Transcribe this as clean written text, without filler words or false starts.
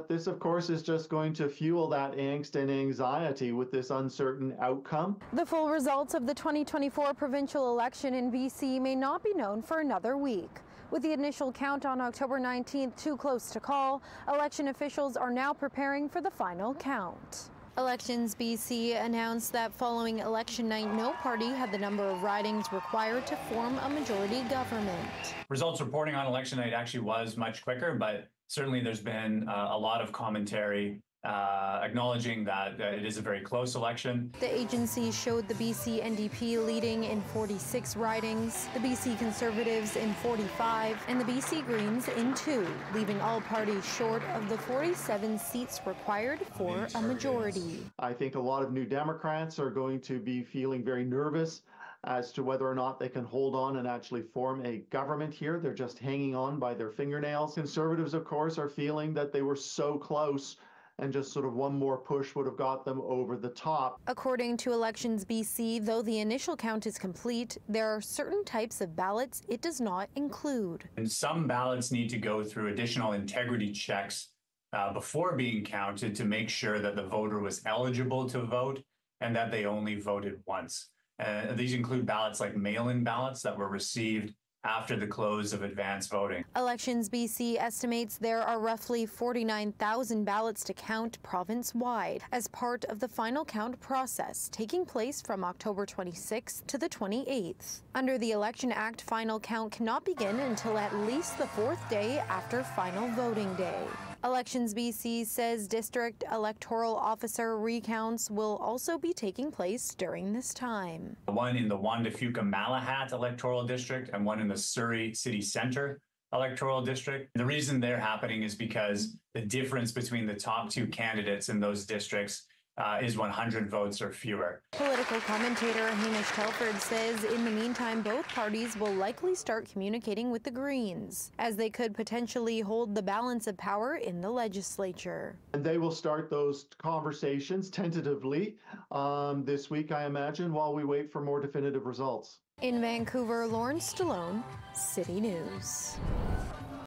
This, of course, is just going to fuel that angst and anxiety with this uncertain outcome. The full results of the 2024 provincial election in BC may not be known for another week. With the initial count on October 19th too close to call, election officials are now preparing for the final count. Elections BC announced that following election night, no party had the number of ridings required to form a majority government. Results reporting on election night actually was much quicker, but certainly there's been a lot of commentary acknowledging that it is a very close election. The agency showed the BC NDP leading in 46 ridings, the BC Conservatives in 45, and the BC Greens in 2, leaving all parties short of the 47 seats required for a majority. I think a lot of New Democrats are going to be feeling very nervous as to whether or not they can hold on and actually form a government here. They're just hanging on by their fingernails. Conservatives, of course, are feeling that they were so close and just sort of one more push would have got them over the top. According to Elections BC, though the initial count is complete, there are certain types of ballots it does not include. And some ballots need to go through additional integrity checks before being counted to make sure that the voter was eligible to vote and that they only voted once. These include ballots like mail-in ballots that were received after the close of advance voting. Elections BC estimates there are roughly 49,000 ballots to count province-wide as part of the final count process taking place from October 26th to the 28th. Under the Election Act, final count cannot begin until at least the 4th day after final voting day. Elections BC says district electoral officer recounts will also be taking place during this time. One in the Wanda Fuca Malahat electoral district and one in the Surrey City Centre electoral district. The reason they're happening is because the difference between the top two candidates in those districts is 100 votes or fewer. Political commentator Hamish Telford says in the meantime, both parties will likely start communicating with the Greens, as they could potentially hold the balance of power in the legislature. And they will start those conversations tentatively this week, I imagine, while we wait for more definitive results. In Vancouver, Lauren Stallone, City News.